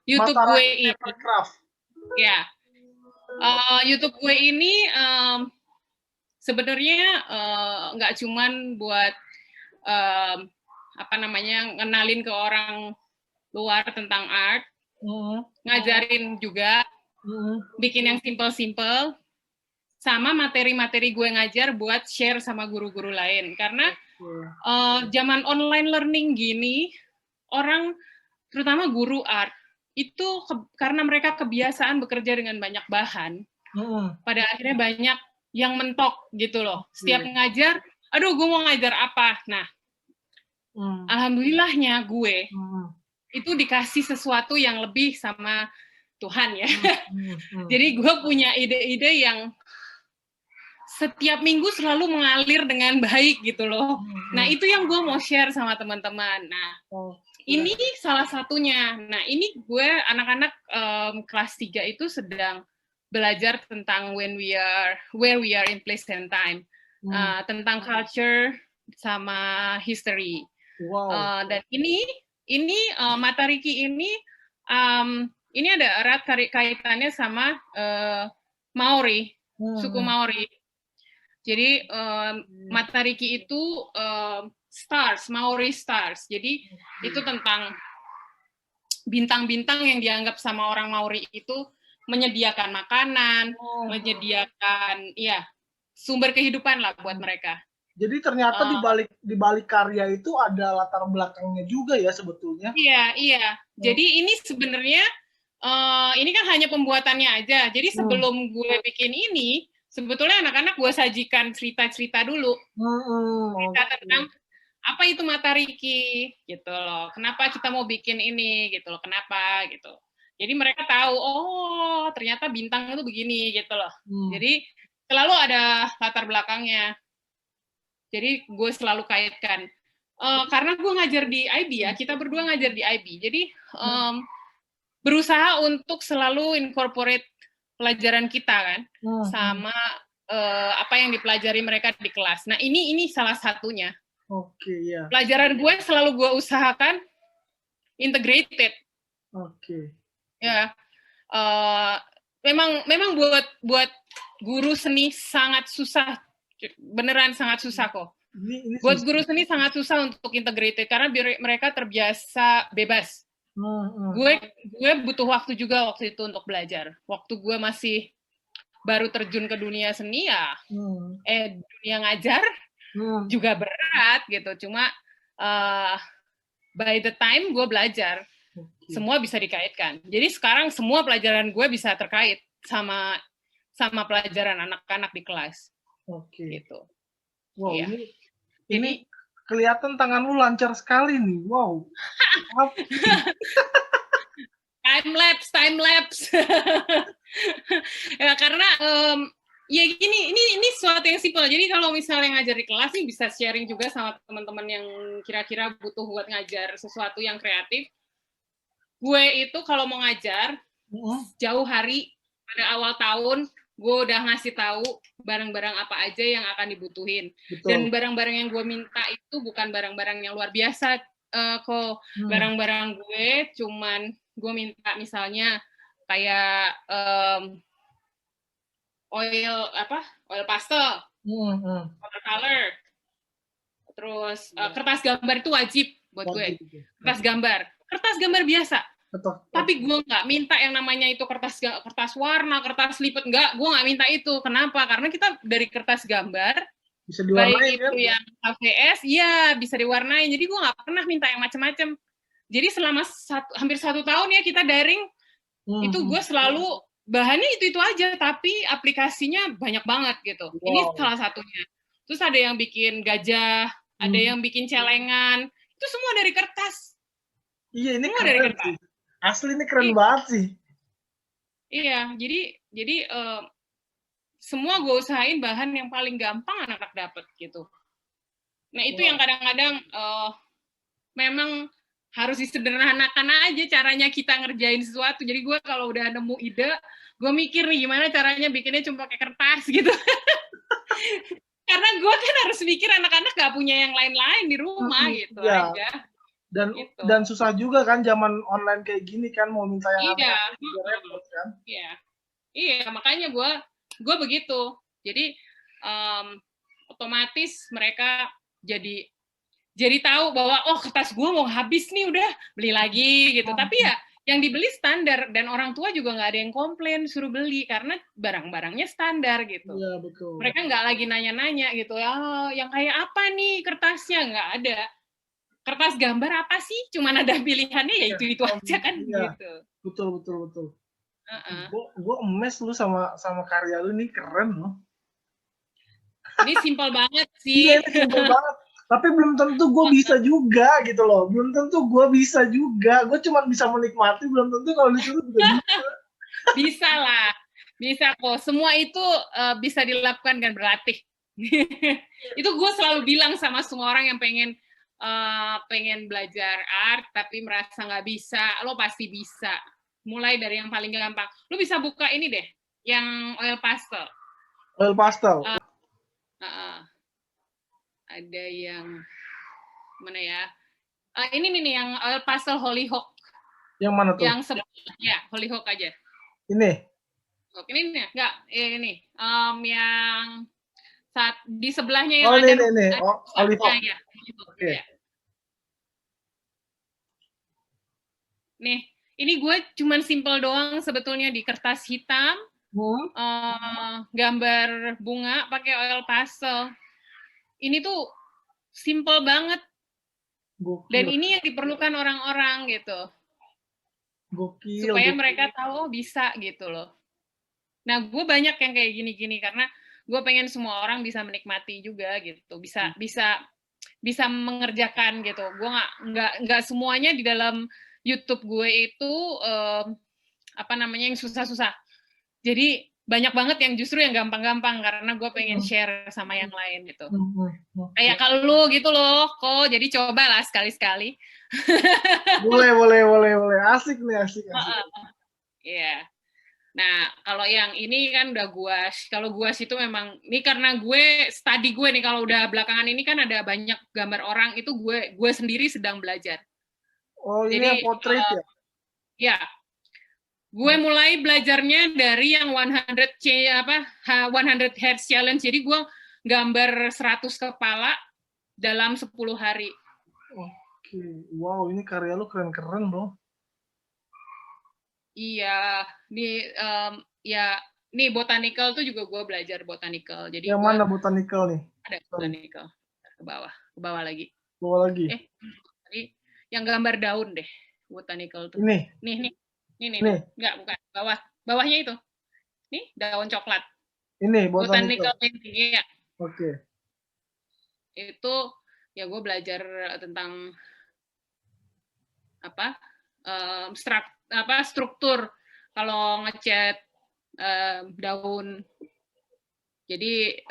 YouTube gue ini, Papercraft. ya, YouTube gue ini sebenarnya nggak cuman buat ngenalin ke orang luar tentang art, ngajarin juga, bikin yang simple-simple, sama materi-materi gue ngajar buat share sama guru-guru lain. Karena zaman online learning gini, orang, terutama guru art, itu karena mereka kebiasaan bekerja dengan banyak bahan, pada akhirnya banyak yang mentok gitu loh. Setiap ngajar, aduh gue mau ngajar apa? Nah, alhamdulillahnya gue, itu dikasih sesuatu yang lebih sama Tuhan ya. Jadi gue punya ide-ide yang setiap minggu selalu mengalir dengan baik gitu loh. Nah, itu yang gue mau share sama teman-teman. Nah, ini salah satunya. Nah, ini gue anak-anak kelas 3 itu sedang belajar tentang where we are in place and time. Tentang culture sama history. Dan ini Mata Riki ini ada erat kaitannya sama Maori, suku Maori. Jadi Mata Riki itu stars, Maori stars. Jadi itu tentang bintang-bintang yang dianggap sama orang Maori itu menyediakan makanan, menyediakan sumber kehidupan lah buat mereka. Jadi ternyata di balik karya itu ada latar belakangnya juga ya sebetulnya. Iya. Jadi ini sebenarnya ini kan hanya pembuatannya aja. Jadi sebelum gue bikin ini, sebetulnya anak-anak gue sajikan cerita-cerita dulu. Cerita tentang apa itu Mata Riki gitu loh. Kenapa kita mau bikin ini gitu loh. Kenapa gitu. Jadi mereka tahu, oh ternyata bintang itu begini gitu loh. Jadi selalu ada latar belakangnya. Jadi gue selalu kaitkan. Karena gue ngajar di IB ya, kita berdua ngajar di IB. Jadi berusaha untuk selalu incorporate pelajaran kita kan, sama apa yang dipelajari mereka di kelas. Nah ini salah satunya. Iya. Pelajaran gue selalu gue usahakan integrated. Ya. Memang buat guru seni sangat susah. Beneran sangat susah kok. Buat guru seni sangat susah untuk integrated karena mereka terbiasa bebas. Gue butuh waktu juga waktu itu untuk belajar. Waktu gue masih baru terjun ke dunia seni ya, dunia ngajar juga berat gitu. Cuma by the time gue belajar, semua bisa dikaitkan. Jadi sekarang semua pelajaran gue bisa terkait sama pelajaran anak-anak di kelas. Gitu. Wow, ini kelihatan tangan lu lancar sekali nih. Wow. Time lapse. Ya karena ya gini, ini sesuatu yang simpel. Jadi kalau misalnya ngajar di kelas nih bisa sharing juga sama teman-teman yang kira-kira butuh buat ngajar sesuatu yang kreatif. Gue itu kalau mau ngajar jauh hari pada awal tahun, gue udah ngasih tahu barang-barang apa aja yang akan dibutuhin. Dan barang-barang yang gue minta itu bukan barang-barang yang luar biasa kok. Barang-barang gue cuman gue minta misalnya kayak oil pastel, watercolor, terus kertas gambar itu wajib buat gue. Kertas gambar biasa. Tapi gue nggak minta yang namanya itu kertas warna, kertas lipat, gue nggak minta itu. Kenapa? Karena kita dari kertas gambar, bisa diwarnain, baik itu yang HVS, iya bisa diwarnain. Jadi gue nggak pernah minta yang macam-macam. Jadi selama hampir 1 tahun ya kita daring, itu gue selalu bahannya itu aja, tapi aplikasinya banyak banget gitu. Ini salah satunya. Terus ada yang bikin gajah, ada yang bikin celengan, itu semua dari kertas. Iya, ini semua dari kertas. Asli ini keren banget sih. Iya, jadi semua gue usahain bahan yang paling gampang anak-anak dapet gitu. Nah itu yang kadang-kadang memang harus disederhanakan aja caranya kita ngerjain sesuatu. Jadi gue kalau udah nemu ide, gue mikir nih gimana caranya bikinnya cuma pakai kertas gitu. Karena gue kan harus mikir anak-anak gak punya yang lain-lain di rumah gitu aja. Gitu. Dan susah juga kan zaman online kayak gini kan, mau minta yang Iya. juga repot kan. Iya, makanya gue begitu. Jadi otomatis mereka jadi tahu bahwa kertas gue mau habis nih, udah beli lagi gitu. Tapi ya yang dibeli standar, dan orang tua juga nggak ada yang komplain suruh beli karena barang-barangnya standar gitu. Iya, betul. Mereka nggak lagi nanya-nanya gitu, yang kayak apa nih kertasnya, nggak ada. Kertas gambar apa sih? Cuman ada pilihannya ya itu aja kan gitu. Betul. Gue emes lu sama karya lu nih, keren loh. Ini simpel banget sih. Iya, ini simpel banget. Tapi belum tentu gue bisa juga gitu loh. Belum tentu gue bisa juga. Gue cuma bisa menikmati, belum tentu kalau disuruh juga bisa. Bisa lah. Bisa kok. Semua itu bisa dilakukan dan berlatih. Itu gue selalu bilang sama semua orang yang pengen belajar art tapi merasa nggak bisa, lo pasti bisa. Mulai dari yang paling gampang. Lo bisa buka ini deh, yang oil pastel. Oil pastel. Ada yang mana ya? Ini nih yang oil pastel Hollyhock. Yang mana tuh? Yang ya Hollyhock aja. Ini? Ini nih, enggak, ini. Yang saat di sebelahnya yang ada ini. Hollyhock. Ya. Oke. Ya. Nih, ini gue cuman simple doang sebetulnya, di kertas hitam, gambar bunga pakai oil pastel. Ini tuh simple banget. Gokil. Dan ini yang diperlukan orang-orang gitu. Gokil. Supaya mereka tahu bisa gitu loh. Nah, gue banyak yang kayak gini-gini karena gue pengen semua orang bisa menikmati juga gitu. Bisa mengerjakan gitu. Gue nggak semuanya di dalam YouTube gue itu yang susah-susah. Jadi banyak banget yang justru yang gampang-gampang karena gue pengen share sama yang lain gitu. Kayak kalau lu gitu loh, kok jadi cobalah sekali-sekali. Boleh. Asik nih. Iya. Nah, kalau yang ini kan udah gouache. Kalau gouache itu memang, ini karena study gue nih, kalau udah belakangan ini kan ada banyak gambar orang, itu gue sendiri sedang belajar. Oh, ini yang portrait ya? Ya. Gue mulai belajarnya dari yang 100 Hertz Challenge. Jadi gue gambar 100 kepala dalam 10 hari. Oke. Wow, ini karya lu keren-keren loh. Iya, nih botanical tuh juga gue belajar botanical. Jadi yang mana botanical nih? Ada botanical. Ke bawah lagi. Tadi yang gambar daun deh, botanical tuh. Ini. Nih. Enggak, bukan. Bawahnya itu. Nih, daun coklat. Ini botanical. Iya. Oke. Itu ya gue belajar tentang struktur kalau ngecat daun. Jadi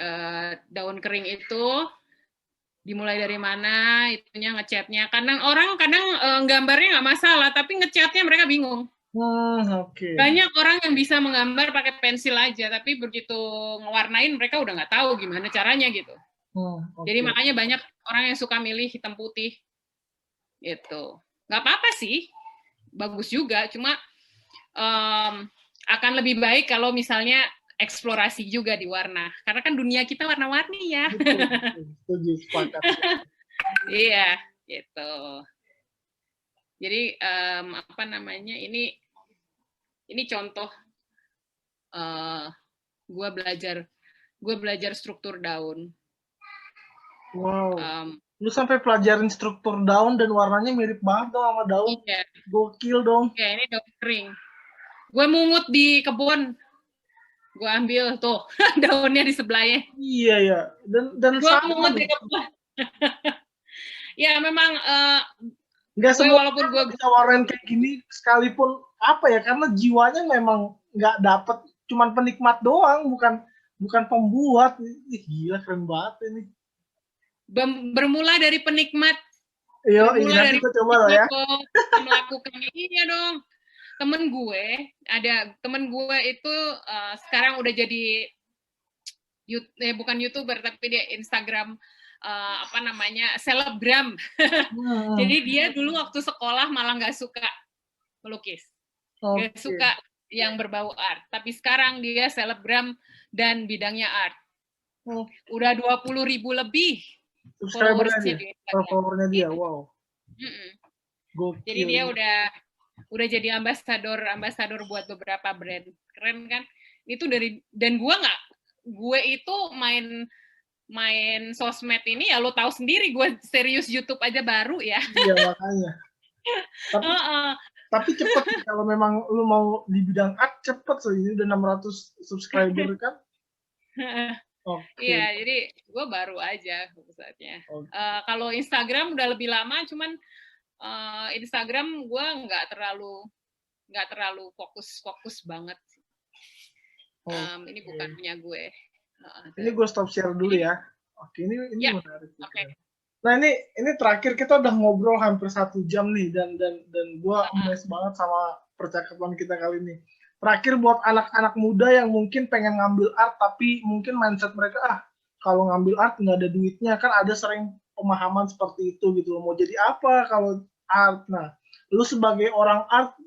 daun kering itu dimulai dari mana, itunya ngecatnya. Kadang gambarnya nggak masalah, tapi ngecatnya mereka bingung. Banyak orang yang bisa menggambar pakai pensil aja, tapi begitu ngewarnain mereka udah nggak tahu gimana caranya gitu. Jadi makanya banyak orang yang suka milih hitam putih gitu. Nggak apa-apa sih, bagus juga, cuma akan lebih baik kalau misalnya eksplorasi juga di warna, karena kan dunia kita warna-warni ya. Setuju, sepakat. Iya, gitu. Jadi ini contoh gue belajar struktur daun. Wow. Lu sampai pelajarin struktur daun dan warnanya mirip banget dong sama daun. Iya. Gokil dong. Ya, ini daun kering. Gue mungut di kebun. Gue ambil tuh daunnya di sebelahnya. Iya ya. Dan gue mungut di kebun. Ya memang nggak semua walaupun gue bisa warnain kayak gini sekalipun karena jiwanya memang nggak dapet, cuman penikmat doang, bukan pembuat. Gila, keren banget ini. Bermula dari penikmat. Bermula dari coba lah ya. Melakukannya. Iya dong. Temen gue itu sekarang udah jadi bukan YouTuber tapi dia Instagram apa namanya, selebgram. Jadi dia dulu waktu sekolah malah nggak suka melukis, nggak suka yang berbau art. Tapi sekarang dia selebgram dan bidangnya art. Udah 20.000 lebih subscribernya dia, followernya dia, wow. Jadi dia udah jadi ambasador buat beberapa brand, keren kan? Itu dan gue itu main sosmed ini ya lo tahu sendiri, gue serius YouTube aja baru ya. Iya makanya. Tapi cepet sih kalau memang lu mau di bidang art, cepet sih, ini udah 600 subscriber kan. Iya, jadi gue baru aja pusatnya. Kalau Instagram udah lebih lama, cuman Instagram gue nggak terlalu fokus banget. Ini bukan punya gue. Ini gue stop share dulu ya. Oke, ini menarik. Nah ini terakhir kita udah ngobrol hampir 1 jam nih dan gue amazed banget sama percakapan kita kali ini. Terakhir buat anak-anak muda yang mungkin pengen ngambil art tapi mungkin mindset mereka kalau ngambil art nggak ada duitnya, kan ada sering pemahaman seperti itu gitu loh. Mau jadi apa kalau art? Nah, lu sebagai orang art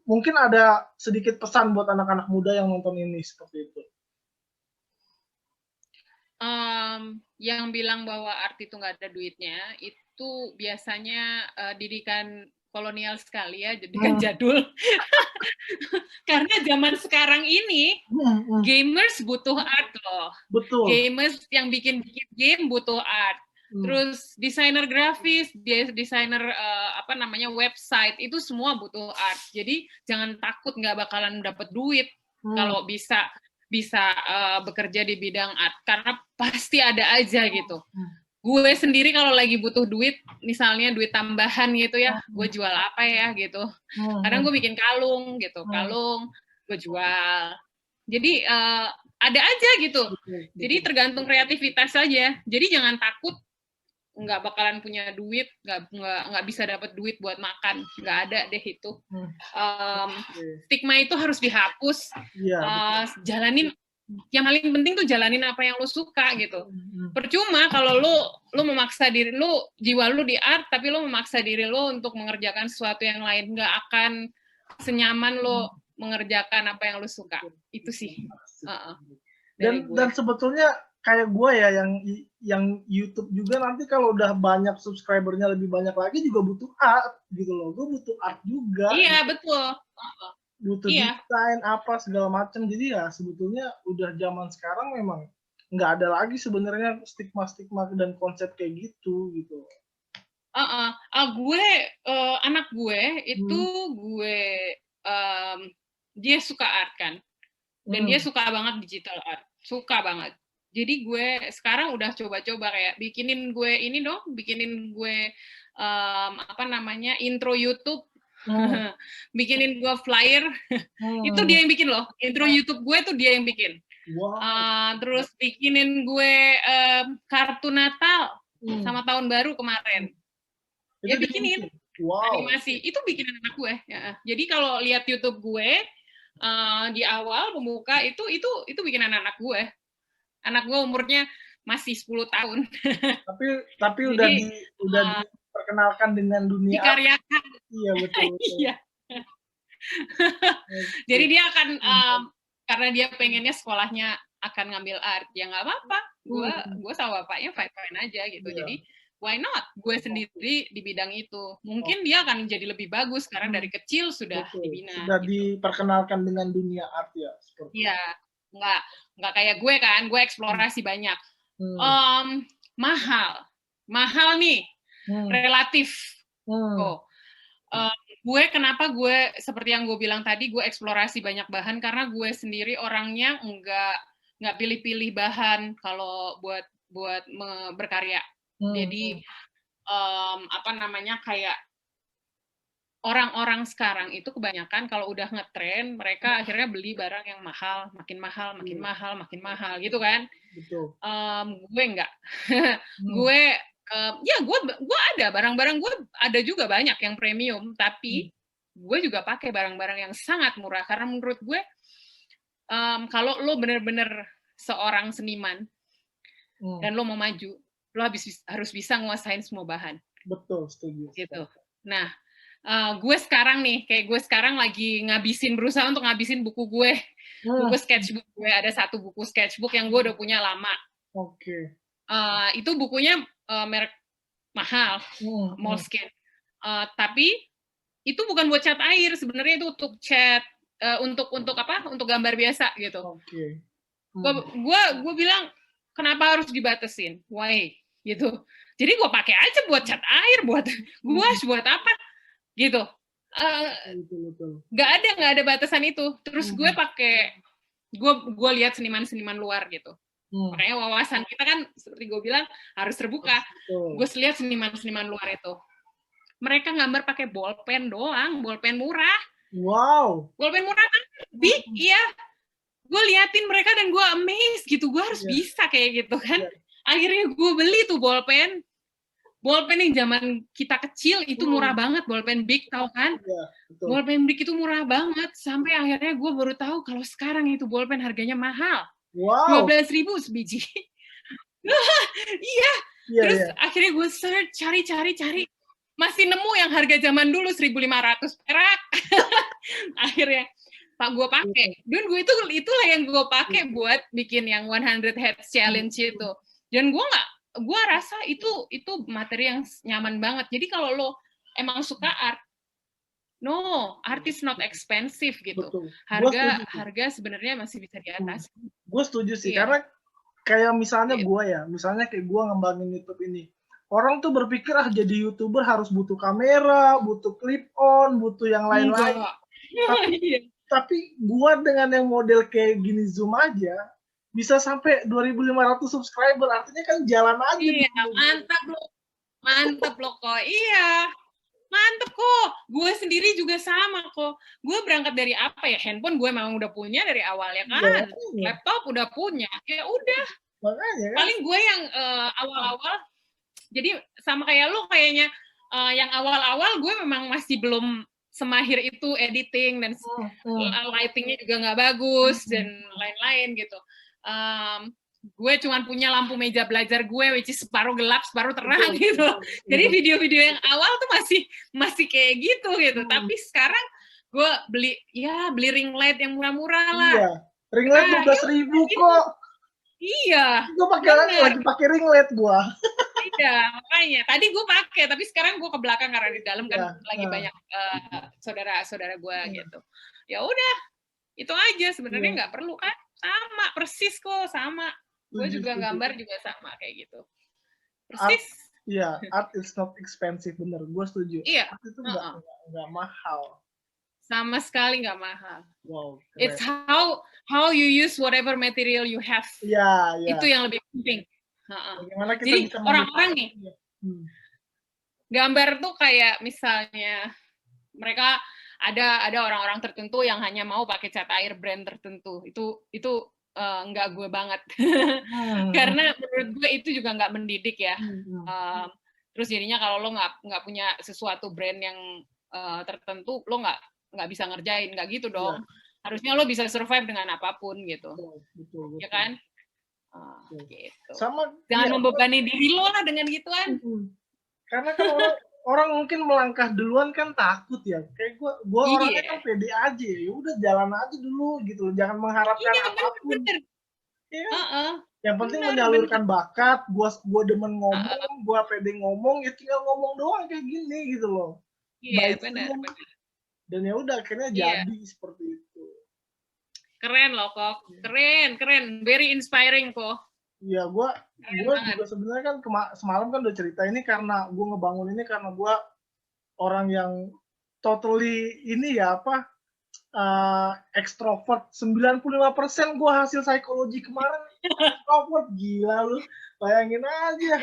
mungkin ada sedikit pesan buat anak-anak muda yang nonton ini seperti itu. Yang bilang bahwa art itu nggak ada duitnya itu biasanya didikan kolonial sekali ya, didikan jadul. Karena zaman sekarang ini gamers butuh art loh. Betul. Gamers yang bikin game butuh art. Terus desainer grafis, desainer website itu semua butuh art. Jadi jangan takut nggak bakalan dapat duit kalau bisa bekerja di bidang art, karena pasti ada aja gitu. Gue sendiri kalau lagi butuh duit, misalnya duit tambahan gitu ya, gue jual apa ya gitu. Kadang gue bikin kalung gitu, gue jual. Jadi ada aja gitu. Jadi tergantung kreativitas saja. Jadi jangan takut nggak bakalan punya duit, nggak bisa dapat duit buat makan, nggak ada deh itu. Stigma itu harus dihapus. Jalanin, yang paling penting tuh jalanin apa yang lo suka gitu. Percuma kalau lo memaksa diri lo, jiwa lo di art, tapi lo memaksa diri lo untuk mengerjakan sesuatu yang lain, nggak akan senyaman lo mengerjakan apa yang lo suka. Itu sih. Dan sebetulnya kayak gue ya yang YouTube juga nanti kalau udah banyak subscribernya lebih banyak lagi juga butuh art gitu loh. Gue butuh art juga. Iya, gitu. Betul. Butuh desain apa segala macam. Jadi ya sebetulnya udah zaman sekarang memang nggak ada lagi sebenarnya stigma dan konsep kayak gitu. Anak gue itu dia suka art kan, dan dia suka banget digital art, suka banget. Jadi gue sekarang udah coba-coba kayak bikinin gue intro YouTube, bikinin gue flyer, itu dia yang bikin loh. Intro YouTube gue tuh dia yang bikin. Terus bikinin gue kartu Natal sama Tahun Baru kemarin. Dia bikinin animasi. Itu bikinan anak gue. Ya. Jadi kalau lihat YouTube gue di awal pembuka itu bikinan anak gue. Anak gue umurnya masih 10 tahun. Tapi udah diperkenalkan dengan dunia dikaryakan. Iya betul. Iya. Jadi dia akan karena dia pengennya sekolahnya akan ngambil art, ya nggak apa-apa. Gue sama bapaknya fine aja gitu. Yeah. Jadi why not? Gue sendiri di bidang itu. Mungkin dia akan jadi lebih bagus karena dari kecil sudah dibina. Sudah diperkenalkan dengan dunia art ya. Iya. Nggak kayak gue kan, gue eksplorasi banyak. Mahal nih, relatif. Kenapa gue seperti yang gue bilang tadi, gue eksplorasi banyak bahan karena gue sendiri orangnya nggak pilih-pilih bahan kalau buat berkarya. Jadi kayak orang-orang sekarang itu kebanyakan kalau udah ngetren, mereka akhirnya beli barang yang mahal, makin mahal gitu kan. Betul. Gue enggak. Gue ada barang-barang gue ada juga banyak yang premium, tapi gue juga pakai barang-barang yang sangat murah karena menurut gue kalau lo bener-bener seorang seniman dan lo mau maju, lo harus bisa nguasain semua bahan. Betul, setuju. Gitu. Nah, gue sekarang nih, kayak gue sekarang lagi berusaha untuk ngabisin buku gue. Buku sketchbook gue, ada satu buku sketchbook yang gue udah punya lama. Oke. Itu bukunya merek mahal, Moleskine. Tapi itu bukan buat cat air, sebenarnya itu untuk cat, untuk apa? Untuk gambar biasa gitu. Oke. Gue bilang, kenapa harus dibatasin? Why? Gitu. Jadi gue pakai aja buat cat air, buat gouache, buat apa? Gitu. Nggak ada batasan itu. Terus gue lihat seniman-seniman luar gitu. Makanya wawasan kita kan seperti gue bilang harus terbuka. Gue lihat seniman-seniman luar itu. Mereka gambar pakai bolpen doang, bolpen murah. Wow. Bolpen murah kan? Iya. Gue liatin mereka dan gue amazed gitu. Gue harus bisa kayak gitu kan. Akhirnya gue beli tuh bolpen. Bolpen yang zaman kita kecil itu murah banget, bolpen Bic, tahu kan? Bolpen Bic itu murah banget, sampai akhirnya gue baru tahu kalau sekarang itu bolpen harganya mahal. Wow. 12.000 sebiji. Iya. Terus akhirnya gue search, cari. Masih nemu yang harga zaman dulu 1.500 perak. Akhirnya Pak gue pakai. Dan gue itulah yang gue pakai buat bikin yang 100 Heads Challenge itu. Dan gue rasa itu materi yang nyaman banget. Jadi kalau lo emang suka art, art is not expensive gitu. Betul. Harga sebenarnya masih bisa di atas. Gue setuju sih, karena kayak misalnya misalnya kayak gue ngembangin YouTube ini. Orang tuh berpikir jadi YouTuber harus butuh kamera, butuh clip on, butuh yang lain-lain. Tapi gue dengan yang model kayak gini Zoom aja, bisa sampai 2.500 subscriber, artinya kan jalan aja. Iya, mantap loh kok. Iya, mantep kok. Gue sendiri juga sama kok. Gue berangkat dari apa ya? Handphone gue memang udah punya dari awal ya kan. Laptop udah punya. Ya udah. Makanya kan. Paling gue yang awal-awal. Jadi sama kayak lu kayaknya yang awal-awal gue memang masih belum semahir itu editing dan lightingnya juga nggak bagus dan lain-lain gitu. Gue cuman punya lampu meja belajar gue, which is separuh gelap, separuh terang gitu. Jadi video-video yang awal tuh masih kayak gitu. Tapi sekarang gue beli ring light yang murah-murah lah. Iya, ring light 12.000 kok. Iya. Gue lagi pakai ring light gue. Iya, makanya. Tadi gue pakai, tapi sekarang gue ke belakang karena di dalam kan lagi banyak saudara-saudara gue gitu. Ya udah, itu aja sebenarnya nggak perlu kan. Sama, persis kok, sama. Gue juga gambar juga sama kayak gitu. Persis. Iya, art is not expensive, bener. Gue setuju. Iya. Art itu nggak mahal. Sama sekali nggak mahal. Wow. Keren. It's how you use whatever material you have. Iya. Itu yang lebih penting. Bagaimana kita jadi bisa orang-orang nih gambar tuh kayak misalnya mereka ada orang-orang tertentu yang hanya mau pakai cat air brand tertentu, itu nggak gue banget. Karena menurut gue itu juga nggak mendidik ya. Terus jadinya kalau lo nggak punya sesuatu brand yang tertentu, lo nggak bisa ngerjain, nggak gitu dong. Harusnya lo bisa survive dengan apapun gitu. Betul. Ya kan? Gitu. Jangan membebani diri lo lah dengan gituan. Karena kan orang mungkin melangkah duluan kan takut ya. Kayak gue orangnya kan pede aja. Ya udah jalan aja dulu gitu. Jangan mengharapkan apapun. Yang penting menyalurkan bakat. Gue demen ngomong, gue pede ngomong, ya tinggal ngomong doang kayak gini gitu loh. Iya, benar. Dan ya udah akhirnya jadi seperti itu. Keren loh kok, keren, very inspiring kok. Iya, gue juga sebenarnya kan semalam kan udah cerita ini karena gue ngebangun ini karena gue orang yang totally ini ya extrovert. 95% gue hasil psikologi kemarin extrovert, gila lu, bayangin aja.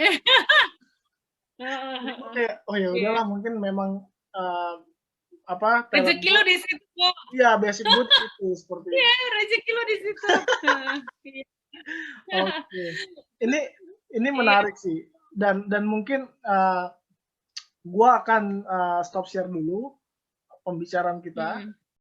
Kayak oh ya udahlah mungkin memang rezeki lo di situ kok. Iya, basic gue itu seperti itu. Iya, rezeki lo di situ. Oke. Ini menarik sih. Dan mungkin gue akan stop share dulu pembicaraan kita.